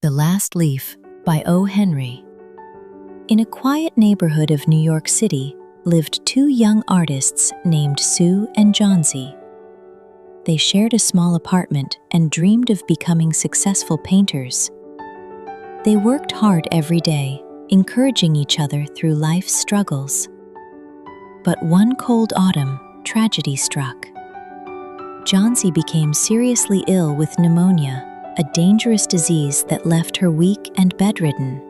The Last Leaf by O. Henry. In a quiet neighborhood of New York City lived two young artists named Sue and Johnsy. They shared a small apartment and dreamed of becoming successful painters. They worked hard every day, encouraging each other through life's struggles. But one cold autumn, tragedy struck. Johnsy became seriously ill with pneumonia, a dangerous disease that left her weak and bedridden.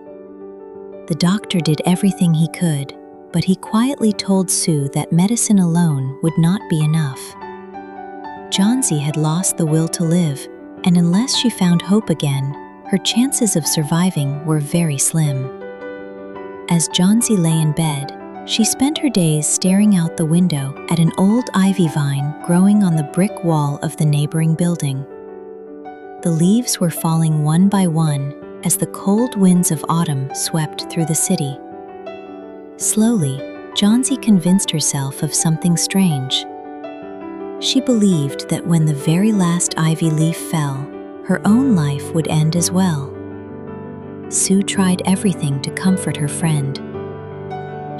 The doctor did everything he could, but he quietly told Sue that medicine alone would not be enough. Johnsy had lost the will to live, and unless she found hope again, her chances of surviving were very slim. As Johnsy lay in bed, she spent her days staring out the window at an old ivy vine growing on the brick wall of the neighboring building. The leaves were falling one by one as the cold winds of autumn swept through the city. Slowly, Johnsy convinced herself of something strange. She believed that when the very last ivy leaf fell, her own life would end as well. Sue tried everything to comfort her friend.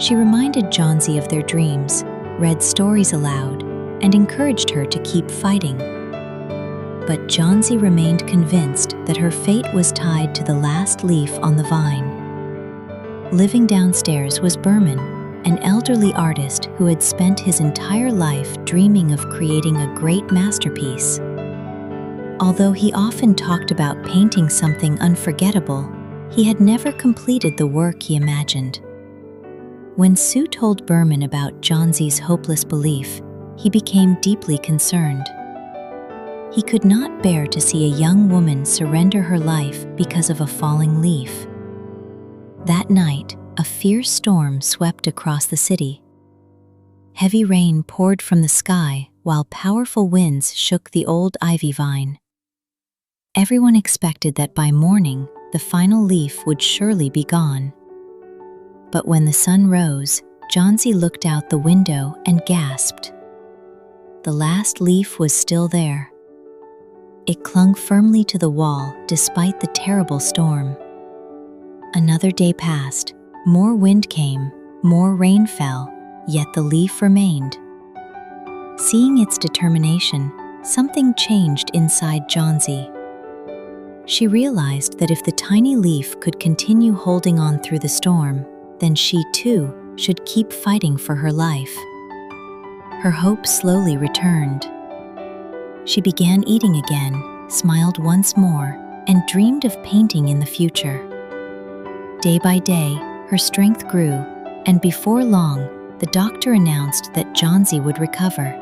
She reminded Johnsy of their dreams, read stories aloud, and encouraged her to keep fighting. But Johnsy remained convinced that her fate was tied to the last leaf on the vine. Living downstairs was Behrman, an elderly artist who had spent his entire life dreaming of creating a great masterpiece. Although he often talked about painting something unforgettable, he had never completed the work he imagined. When Sue told Behrman about Johnsy's hopeless belief, he became deeply concerned. He could not bear to see a young woman surrender her life because of a falling leaf. That night, a fierce storm swept across the city. Heavy rain poured from the sky while powerful winds shook the old ivy vine. Everyone expected that by morning, the final leaf would surely be gone. But when the sun rose, Johnsy looked out the window and gasped. The last leaf was still there. It clung firmly to the wall despite the terrible storm. Another day passed. More wind came, more rain fell, yet the leaf remained. Seeing its determination, something changed inside Johnsy. She realized that if the tiny leaf could continue holding on through the storm, then she too should keep fighting for her life. Her hope slowly returned. She began eating again, smiled once more, and dreamed of painting in the future. Day by day, her strength grew, and before long, the doctor announced that Johnsy would recover.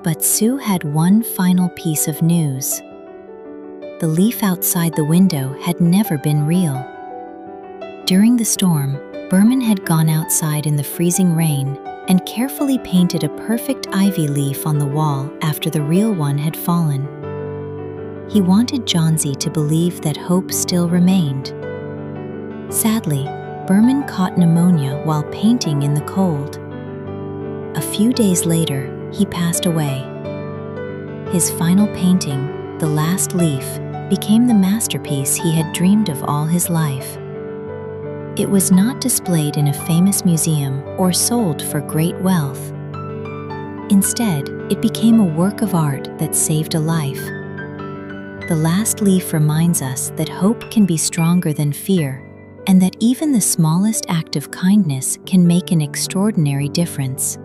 But Sue had one final piece of news. The leaf outside the window had never been real. During the storm, Behrman had gone outside in the freezing rain and carefully painted a perfect ivy leaf on the wall after the real one had fallen. He wanted Johnsy to believe that hope still remained. Sadly, Behrman caught pneumonia while painting in the cold. A few days later, he passed away. His final painting, The Last Leaf, became the masterpiece he had dreamed of all his life. It was not displayed in a famous museum or sold for great wealth. Instead, it became a work of art that saved a life. The last leaf reminds us that hope can be stronger than fear, and that even the smallest act of kindness can make an extraordinary difference.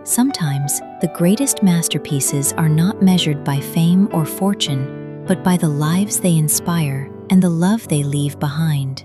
Sometimes, the greatest masterpieces are not measured by fame or fortune, but by the lives they inspire and the love they leave behind.